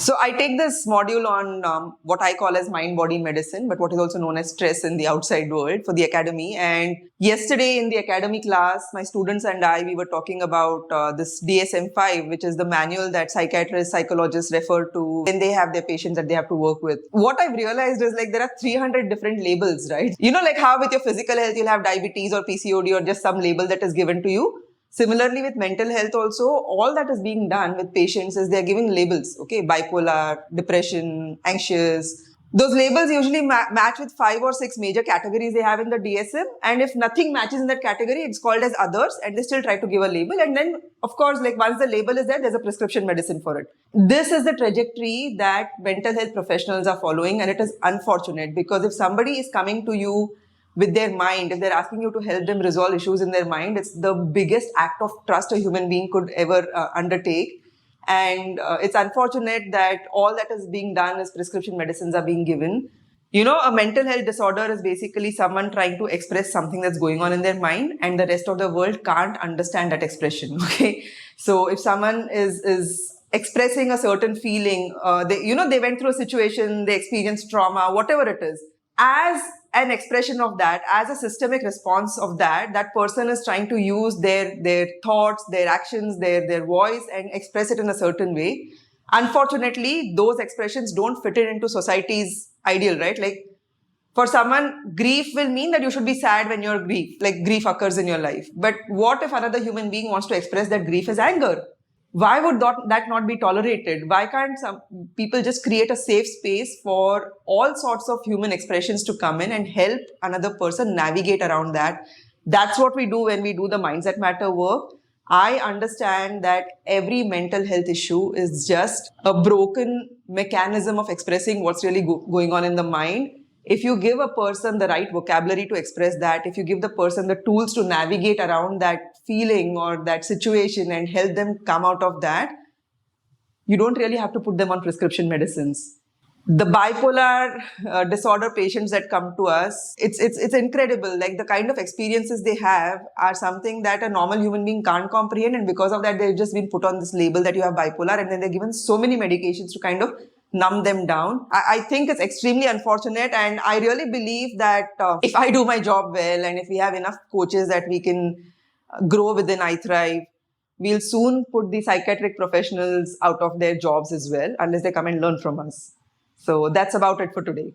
So I take this module on what I call as mind-body medicine, but what is also known as stress in the outside world for the academy. And yesterday in the academy class, my students and I, we were talking about this DSM-5, which is the manual that psychiatrists, psychologists refer to when they have their patients that they have to work with. What I've realized is like there are 300 different labels, right? You know, like how with your physical health, you'll have diabetes or PCOD or just some label that is given to you. Similarly, with mental health also, all that is being done with patients is they're giving labels, okay? Bipolar, depression, anxious. Those labels usually match with 5 or 6 major categories they have in the DSM. And if nothing matches in that category, it's called as others, and they still try to give a label. And then, of course, like once the label is there, there's a prescription medicine for it. This is the trajectory that mental health professionals are following, and it is unfortunate because if somebody is coming to you with their mind, if they're asking you to help them resolve issues in their mind, it's the biggest act of trust a human being could ever undertake. And it's unfortunate that all that is being done is prescription medicines are being given. You know, a mental health disorder is basically someone trying to express something that's going on in their mind and the rest of the world can't understand that expression, okay? So if someone is expressing a certain feeling, they went through a situation, they experienced trauma, whatever it is, as an expression of that, as a systemic response of that, that person is trying to use their thoughts, their actions, their voice and express it in a certain way. Unfortunately, those expressions don't fit into society's ideal, right? Like for someone, grief will mean that you should be sad when you're grief occurs in your life. But what if another human being wants to express that grief as anger? Why would that not be tolerated? Why can't some people just create a safe space for all sorts of human expressions to come in and help another person navigate around that? That's what we do when we do the Minds That Matter work. I understand that every mental health issue is just a broken mechanism of expressing what's really going on in the mind. If you give a person the right vocabulary to express that, if you give the person the tools to navigate around that feeling or that situation and help them come out of that, you don't really have to put them on prescription medicines. The bipolar disorder patients that come to us, it's incredible. Like the kind of experiences they have are something that a normal human being can't comprehend, and because of that, they've just been put on this label that you have bipolar, and then they're given so many medications to kind of numb them down. I think it's extremely unfortunate, and I really believe that if I do my job well, and if we have enough coaches that we can grow within iThrive, we'll soon put the psychiatric professionals out of their jobs as well, unless they come and learn from us. So that's about it for today.